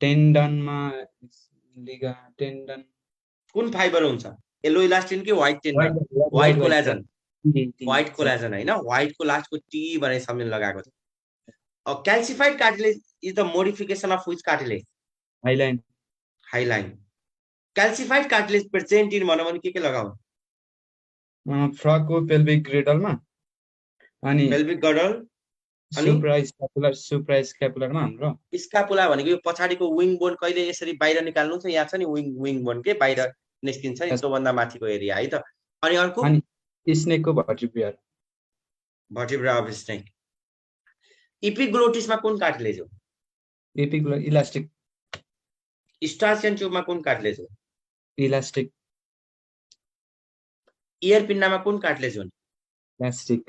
टेन्डनमा कुन फाइबर हुन्छ येल्लो इलास्टिन कि व्हाइट टेन्डन व्हाइट कोलाजन हैन व्हाइट को लास्ट को टी भने सम्झिन लगाएको छ calcified cartilage is the modification of which cartilage hyaline calcified cartilage present in भन्नु भने के लगाउनु फ्रग को पेल्भिक गिर्डलमा अनि पेल्भिक गिर्डल अनि सुप्रास्क्यापुलरमा हाम्रो स्क्यापुला भनेको यो पछाडीको विङ बोन कहिले यसरी बाहिर निकाल्नु छ यहाँ छ नि विङ बोन के बाहिर निस्किन्छ नि त्योभन्दा माथिको एरिया है त अनि अर्को स्नेकको भर्टिब्रा अफ स्नेक इपिग्लोटिसमा कुन कार्टिलेज हो इलास्टिक स्टार्चियन ट्युबमा कुन कार्टिलेज हो इलास्टिक इयर पिन्नामा कुन कार्टिलेज हो इलास्टिक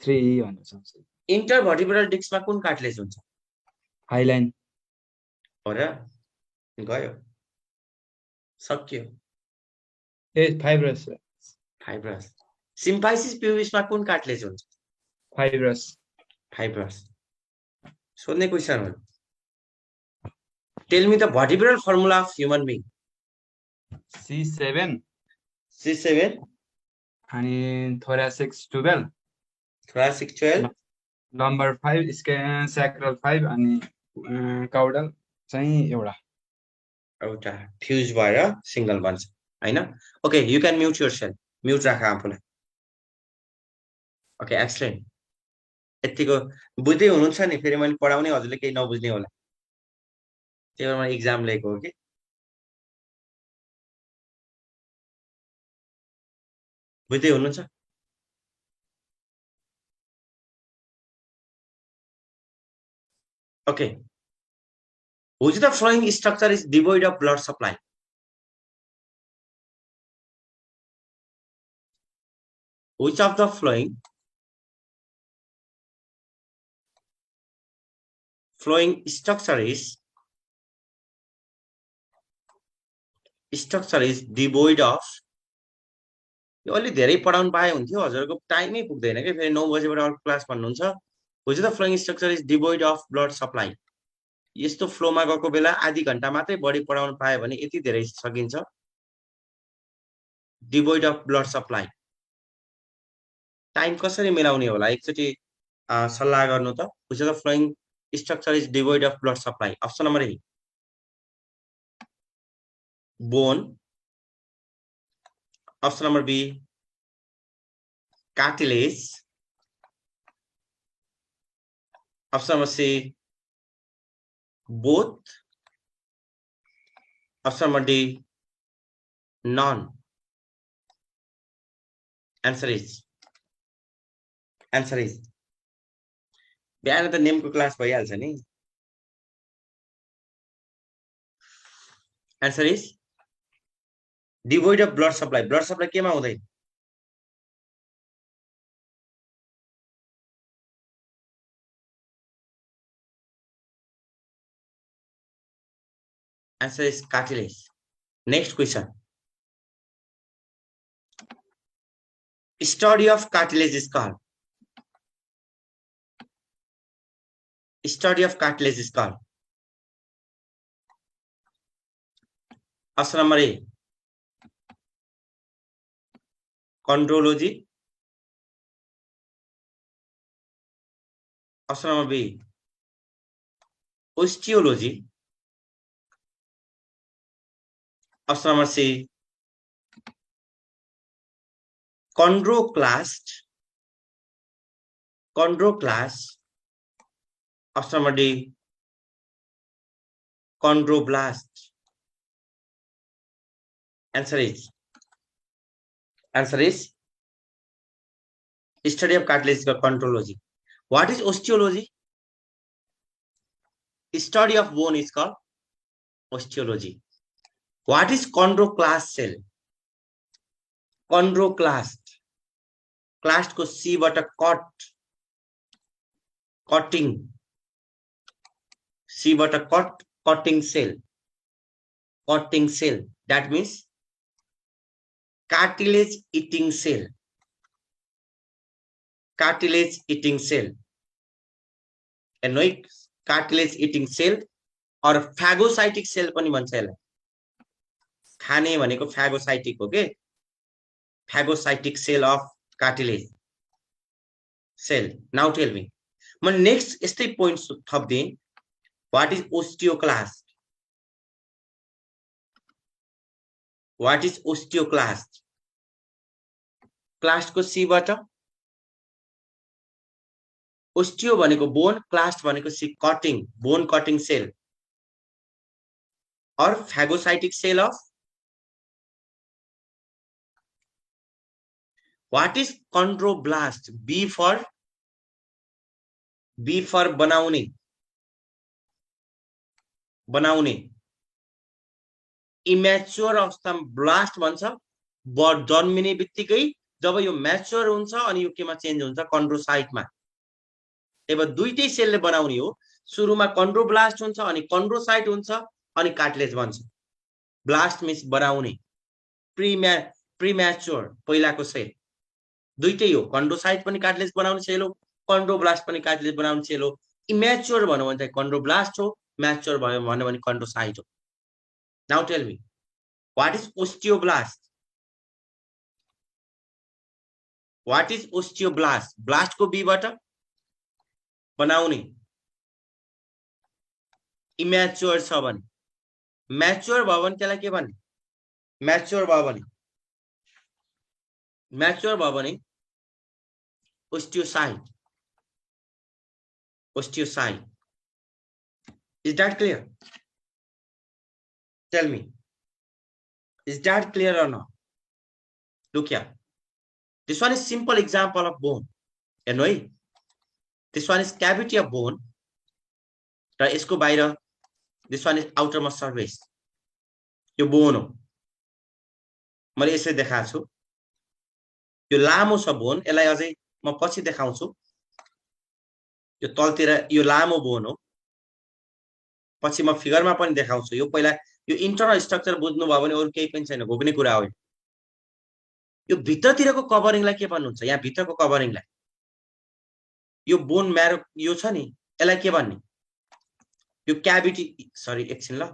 3 भन्न सक्छु इन्टरभर्टिब्रल डिस्कमा कुन कार्टिलेज हुन्छ हाइलाइन हो र गयो सक्यो ए फाइब्रस सिम्फाइसिस प्युबिसमा कुन कार्टिलेज हुन्छ फाइब्रस सोध्ने क्वेशन हो tell me the vertebral formula of human being C7 अनि thoracic 12 नम्बर 5 sacral 5 अनि caudal चाहिँ एउटा फ्युज भएर सिंगल बन्छ हैन okay you can mute yourself mute राख आफुलाई ओके एक्सलेन्ट यतिको बुझ्दै हुनुहुन्छ नि फेरि मैले पढाउने हजुरले केही नबुझ्ने होला त्यही भएर मैले एक्जाम लिएको हो कि बुझ्दै हुनुहुन्छ Okay. Which of the flowing structure is devoid of blood supply? Which of the flowing structure is devoid of. यो अलि धेरै पढाउन पाए हुन्थ्यो हजुरको टाइमै पुग्दैन के फेरि 9 बजेबाट अर्को क्लास भन्नुहुन्छ which of the flowing structure is devoid of blood supply यस्तो फ्लोमा गएको बेला आधी घण्टा मात्रै बढी पढाउन पाए भने यति धेरै सकिन्छ devoid of blood supply time कसरी मिलाउने होला एकचोटी सल्लाह गर्नु त which of the flowing structure is devoid of blood supply option number A bone option number B cartilage option number C both option number D none answer is बिहान त नेमको class भइहाल्छ नि answer is devoid of blood supply केमा हुँदैन answer is cartilage next question study of cartilage is called option number A chondrology option number B osteology option number C chondroclast option number D chondroblast answer is study of cartilage is called chondrology what is osteology study of bone is called osteology what is chondroclast cell chondroclast clast को C बाट cutting C बाट cutting cell that means cartilage eating cell and no cartilage eating cell or phagocytic cell पनि भन्छ यसलाई खाने भनेको phagocytic हो के phagocytic cell of cartilage cell now tell me म नेक्स्ट यस्तै points थप्दिए what is osteoclast clast को C बाट osteo भनेको bone clast भनेको C cutting bone cutting cell or phagocytic cell of what is chondroblast B for बनाउने immature अवस्थामा blast भन्छ जन्मिने बित्तिकै जब यो म्याच्योर हुन्छ अनि यो केमा चेन्ज हुन्छ कन्ड्रोसाइटमा अब दुईटै सेलले बनाउने हो सुरुमा कन्ड्रोब्लास्ट हुन्छ अनि कन्ड्रोसाइट हुन्छ अनि कार्टिलेज बन्छ ब्लास्ट मिन्स बनाउने प्रीम्याच्योर पहिलाको सेल दुईटै हो कन्ड्रोसाइट पनि कार्टिलेज बनाउने सेल हो कन्ड्रोब्लास्ट पनि कार्टिलेज बनाउने सेल हो इम्याच्योर भन्नु भने चाहिँ कन्ड्रोब्लास्ट हो म्याच्योर भयो भने कन्ड्रोसाइट हो now tell me what is osteoblast blast को बी बाट बनाउने इम्याच्योर छ भने म्याच्योर भयो भने त्यसलाई के भन्ने म्याच्योर भयो भने osteocyte is that clear tell me is that clear or not look here this one is simple example of bone anyway this one is cavity of bone र यसको बाहिर this one is outer most surface यो bone हो मैले यसरी देखाएको छु यो लामो छ बोन यसलाई अझै म पछि देखाउँछु यो तलतिर यो लामो बोन हो पछि म फिगरमा पनि देखाउँछु यो पहिला यो इन्टरनल स्ट्रक्चर बुझ्नुभयो भने अरु केही पनि छैन घोक्ने कुरा हो यो भित्रतिरको कभरिङलाई के भन्नुहुन्छ यहाँ भित्रको कभरिङलाई यो बोन म्यारो यो छ नि यसलाई के भन्ने यो क्याभिटी सरी एकछिन ल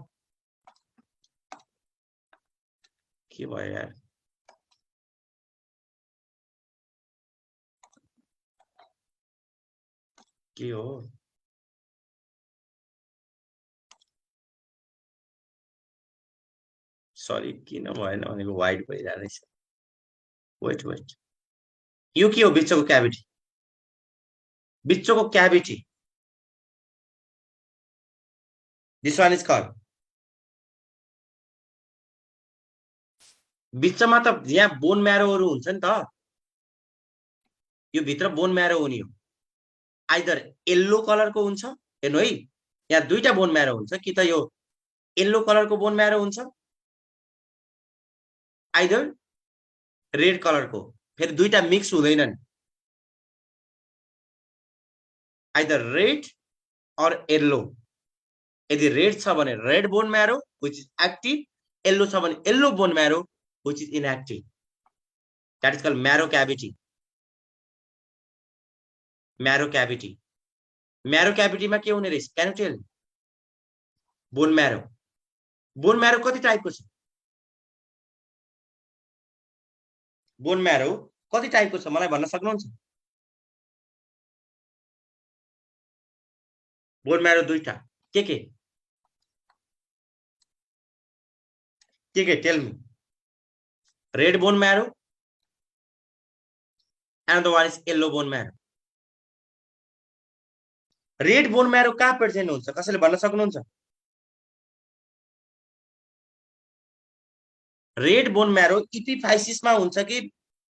के भयो यार के हो सरी किन भएन भनेको वाइड भइरहेछ वेट यो के हो बिचको क्याभिटी बिचको cavity this one is called बिचमा त यहाँ बोन म्यारोहरू हुन्छ नि त यो भित्र बोन म्यारो हुने हो आइदर येल्लो कलरको हुन्छ हेर्नु है यहाँ दुईटा बोन म्यारो हुन्छ कि त यो येल्लो कलरको बोन म्यारो हुन्छ आइदर रेड कलरको फेरि दुईटा मिक्स हुँदैनन् आइदर रेड अर येल्लो यदि रेड छ भने red bone marrow which is active yellow छ भने yellow bone marrow which is inactive that is called marrow cavity marrow क्याभिटीमा के हुने रहेछ can you tell bone marrow कति टाइपको छ बोन म्यारो कति टाइपको छ मलाई भन्न सक्नुहुन्छ बोन म्यारो दुईटा के tell me red bone marrow and the one is yellow bone marrow red bone marrow कहाँ प्रेजेन्ट हुन्छ कसैले भन्न सक्नुहुन्छ रेड बोन म्यारो इपिफाइसिसमा हुन्छ कि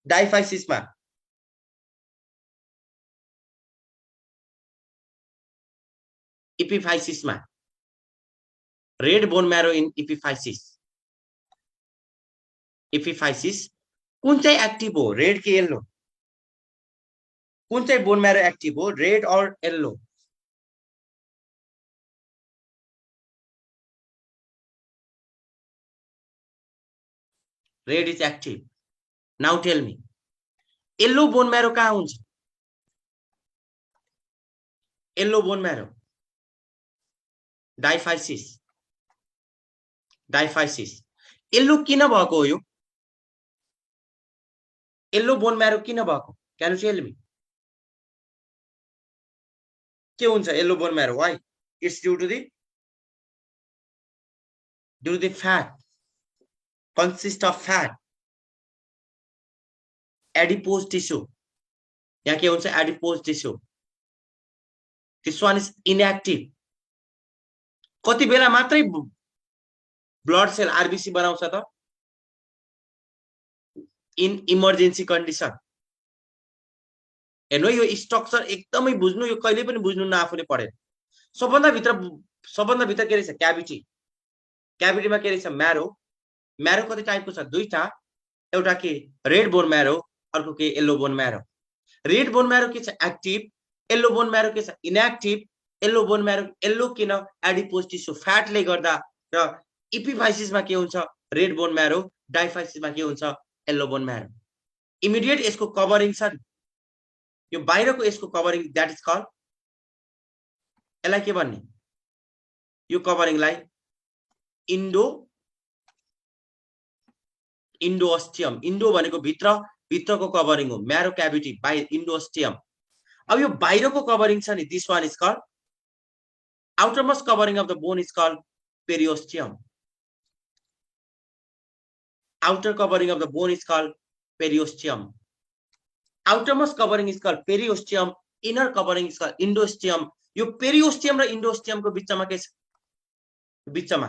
डाइफाइसिसमा इपिफाइसिसमा red bone marrow in epiphysis कुन चाहिँ एक्टिभ हो रेड कि येल्लो कुन चाहिँ बोन म्यारो एक्टिभ हो रेड और yellow red is active now tell me yellow bone marrow कहाँ हुन्छ yellow bone marrow diaphysis yellow किन भएको हो यो येल्लो बोन म्यारो किन भएको क्यान यु टेल मी के हुन्छ yellow bone marrow why it's due to the fat consist of fat adipose tissue यहाँ के हुन्छ adipose tissue this one is inactive कति बेला मात्रै ब्लड सेल आरबीसी बनाउँछ त इन इमर्जेन्सी कन्डिसन हेर्नु यो स्ट्रक्चर एकदमै बुझ्नु यो कहिले पनि बुझ्नु न आफूले पढे सबभन्दा भित्र के रहेछ क्याभिटीमा के रहेछ म्यारो कति टाइपको छ दुईटा एउटा के रेड बोन म्यारो अर्को के येल्लो बोन म्यारो रेड बोन म्यारो के छ एक्टिभ येल्लो बोन म्यारो के छ इनएक्टिभ येल्लो बोन म्यारो येल्लो किन एडिपोज टिस्यु फ्याटले गर्दा र इपिफाइसिसमा के हुन्छ रेड बोन म्यारो डाइफाइसिसमा के हुन्छ येल्लो बोन म्यारो इमिडिएट यसको कभरिङ छ यो बाहिरको यसको कभरिङ दैट इज कॉल्ड यसलाई के भन्ने यो कभरिङलाई इन्डोस्टियम इन्डो भनेको भित्रको कभरिङ हो म्यारो क्याभिटी बाइ इन्डोस्टियम अब यो बाहिरको कभरिङ छ नि this one is called outermost covering of the bone is called periosteum outer covering of the bone is called periosteum outermost covering is called periosteum inner covering is called endosteum यो periosteum र इन्डोस्टियमको बिचमा के छ बिचमा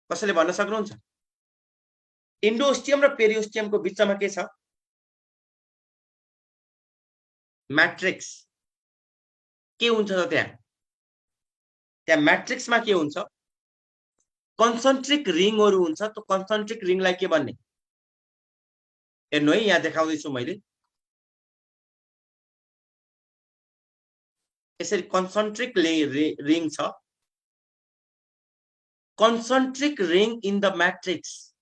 कसैले भन्न सक्नुहुन्छ इन्डोस्टियम र पेरियोस्टियमको बिचमा के छ मैट्रिक्स के हुन्छ त त्यहाँ त्यहाँ म्याट्रिक्समा के हुन्छ कन्सन्ट्रिक रिङहरु हुन्छ त कन्सन्ट्रिक रिङलाई के भन्ने हेर्नु है यहाँ देखाउँदैछु मैले यसरी कन्सन्ट्रिक रिङ छ concentric ring in the matrix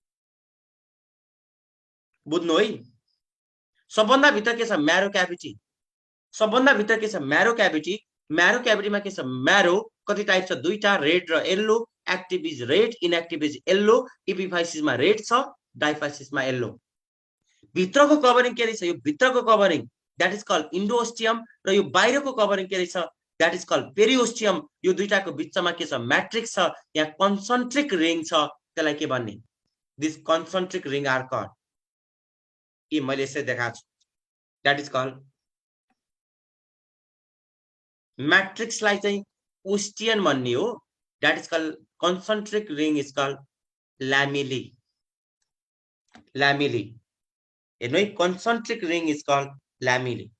बुझ्नु है सबभन्दा भित्र के छ म्यारो क्याभिटी सबभन्दा भित्र के छ म्यारो क्याभिटीमा के छ म्यारो कति टाइप छ दुईटा रेड र yellow active is red inactive is yellow एपिफाइसिसमा रेड छ डाइफाइसिसमा येल्लो भित्रको कभरिङ के रहेछ यो भित्रको covering that is called endosteum र यो बाहिरको कभरिङ के रहेछ दैट इज कॉल्ड पेरिओस्टियम यो दुईटाको बीचमा के छ मैट्रिक्स छ यहाँ कन्सन्ट्रिक रिङ छ त्यसलाई के भन्ने दिस कन्सन्ट्रिक रिङ आर कॉल्ड कि मैले यसै देखाएको छु दैट इज कॉल्ड मैट्रिक्सलाई चाहिँ ओस्टियन भन्ने हो that is called concentric ring is called lamellae हेर्नु है concentric ring is called lamellae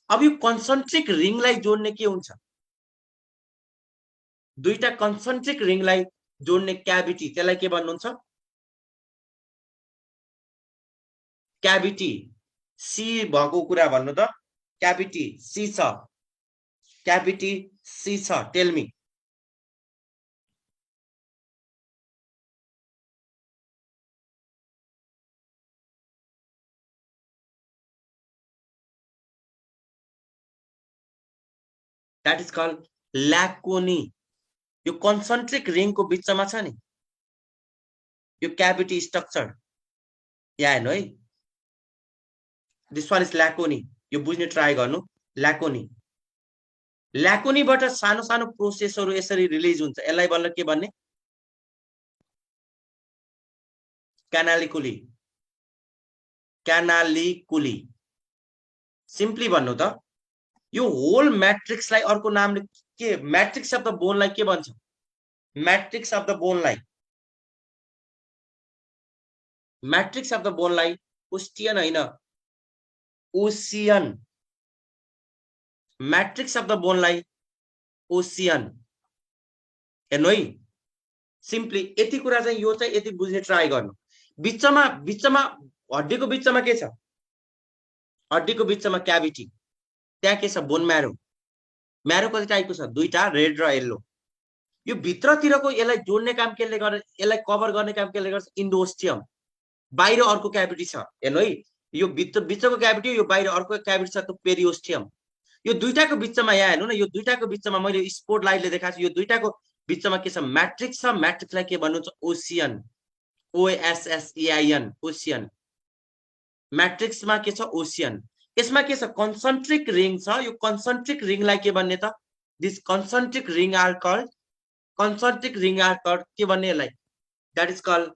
अब यो कन्सन्ट्रिक रिङलाई जोड्ने के हुन्छ दुईटा कन्सन्ट्रिक रिङलाई जोड्ने क्याभिटी त्यसलाई के भन्नुहुन्छ क्याभिटी सी भएको कुरा भन्नु त क्याभिटी सी छ tell me that is called lacunae यो कन्सन्ट्रिक रिङको बीचमा छ नि यो क्याभिटी स्ट्रक्चर यहाँ हेर्नु है दिस वान इज ल्याकोनी यो बुझ्ने ट्राई गर्नु ल्याकोनीबाट सानो सानो प्रोसेसहरु यसरी रिलिज हुन्छ यसलाई बल्ल के भन्ने क्यानालिकुली सिम्पली भन्नु त यो होल मैट्रिक्सलाई अर्को नामले के मैट्रिक्स अफ द बोनलाई के भन्छ मैट्रिक्स अफ द बोनलाई ओस्टियन हैन ओसियन मैट्रिक्स अफ द बोनलाई ओसियन हेर्नु है सिम्पली यति कुरा चाहिँ यो चाहिँ यति बुझ्ने ट्राई गर्नु बीचमा हड्डीको बीचमा के छ हड्डीको बीचमा क्याभिटी त्यहाँ के छ बोन म्यारो कति टाइपको छ दुईटा रेड र येल्लो यो भित्रतिरको यसलाई जोड्ने काम केले गर्छ यसलाई कभर गर्ने काम केले गर्छ इन्डोस्टियम बाहिर अर्को क्याभिटी छ हेर्नु है यो भित्रको क्याभिटी यो बाहिर अर्को क्याभिटी छ त्यो पेरिओस्टियम यो दुईटाको बीचमा यहाँ हेर्नु न यो दुईटाको बीचमा मैले स्पोर्ट लाइटले देखाएको छु यो दुईटाको बीचमा के छ मैट्रिक्स छ मैट्रिक्सलाई के भन्नुहुन्छ ओसियन ओएसएसईआईएन ओसियन मैट्रिक्समा के छ ओसियन यसमा के छ कन्सन्ट्रिक रिङ छ यो कन्सन्ट्रिक रिङलाई के भन्ने त दिस कन्सन्ट्रिक रिङ आर कल्ड के भन्ने यसलाई दैट इज कल्ड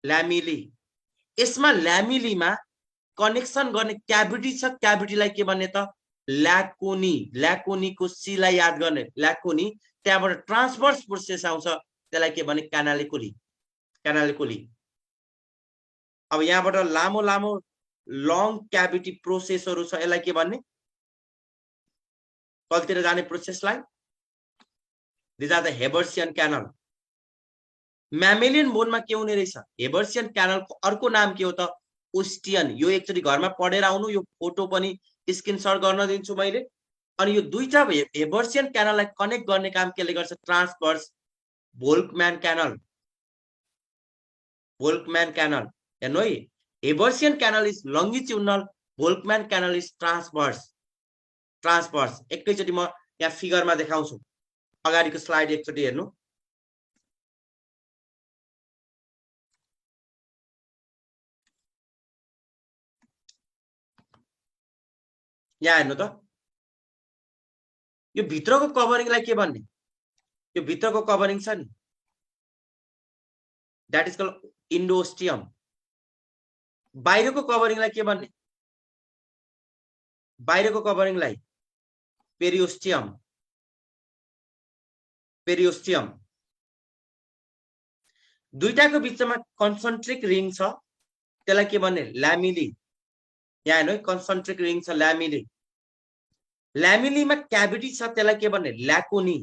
ल्यामिली यसमा ल्यामिलीमा कनेक्सन गर्ने क्याभिटी छ क्याभिटीलाई के भन्ने त ल्याकोनीको सी लाई याद गर्ने ल्याकोनी त्यहाँबाट ट्रान्सभर्स प्रोसेस आउँछ त्यसलाई के भन्ने क्यानालिकुली अब यहाँबाट लामो लामो लङ क्याभिटी प्रोसेसहरु छ यसलाई के भन्ने तलतिर जाने प्रोसेसलाई दिस आर द हेबर्सियन क्यानल म्यामेलियन बोनमा के हुने रहेछ हेबर्सियन क्यानलको अर्को नाम के हो त ओस्टियन यो एकचोटी घरमा पढेर आउनु यो फोटो पनि स्क्रिनशट गर्न दिन्छु मैले अनि यो दुईटा हेबर्सियन क्यानललाई कनेक्ट गर्ने काम केले गर्छ ट्रान्सभर्स भोल्कम्यान क्यानल हेर्नु है Haversian canal is longitudinal Volkmann canal is transverse एकैचोटी म यहाँ फिगरमा देखाउँछु अगाडिको स्लाइड एकचोटी हेर्नु यहाँ हेर्नु त यो भित्रको कभरिङलाई के भन्ने यो भित्रको कभरिङ छ नि दैट इज कॉल्ड इन्डोस्टियम बाहिरको कभरिङलाई के भन्ने बाहिरको कभरिङलाई पेरिओस्टियम दुईटाको बीचमा कन्सन्ट्रिक रिङ छ त्यसलाई के भन्ने ल्यामिली यहाँ हेर्नु है कन्सन्ट्रिक रिङ छ ल्यामिलीमा क्याभिटी छ त्यसलाई के भन्ने ल्याकुनी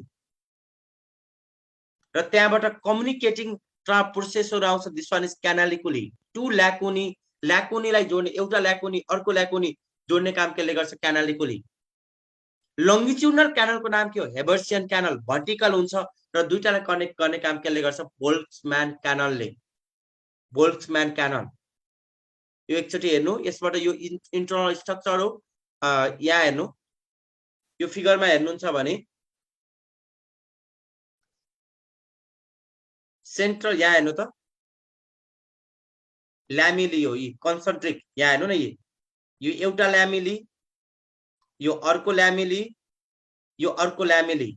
र त्यहाँबाट कम्युनिकेटिङ प्रोसेसहरू आउँछ दिस वान इज क्यानालिकुली टु ल्याकुनीलाई जोड्ने एउटा ल्याकुनी अर्को ल्याकुनी जोड्ने काम केले गर्छ क्यानालिकुली लङ्गिट्युडनल क्यानलको नाम के हो हेबर्सियन क्यानल भर्टिकल हुन्छ र दुईटालाई कनेक्ट गर्ने काम केले गर्छ बोल्ट्जम्यान क्यानल यो एकचोटि हेर्नु यसबाट यो इन्टरनल स्ट्रक्चर हो यहाँ हेर्नु यो फिगरमा हेर्नुहुन्छ भने सेन्ट्रल यहाँ हेर्नु त ल्यामिली हो यी कन्सन्ट्रिक यहाँ हेर्नु न यो एउटा ल्यामिली यो अर्को ल्यामिली यो अर्को lamellae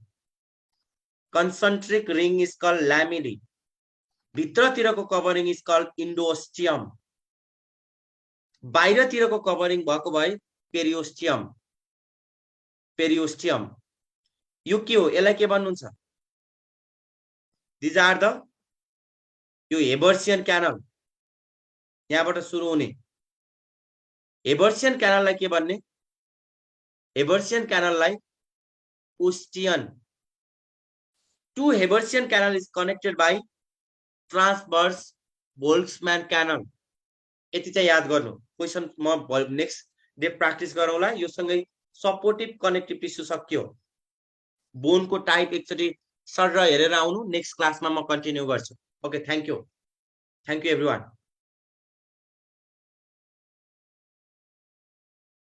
concentric ring is called lamellae भित्रतिरको कभरिङ इज कल्ड इन्डोस्टियम बाहिरतिरको कभरिङ भएको भए पेरियोस्टियम यो के हो यसलाई के भन्नुहुन्छ दिज आर द यो हेबर्सियन क्यानल यहाँबाट सुरु हुने हेबर्सियन क्यानललाई के भन्ने हेबर्सियन क्यानललाई osteon to Haversian canal is connected by transverse बोल्ट्जम्यान क्यानल यति चाहिँ याद गर्नु क्वेसन म नेक्स्ट डे प्र्याक्टिस गरौँला यो सँगै सपोर्टिभ कनेक्टिभ टिस्यु सक्यो बोनको टाइप एकचोटि सर हेरेर आउनु नेक्स्ट क्लासमा म कन्टिन्यू गर्छु ओके थ्याङ्क यू एभ्रीवान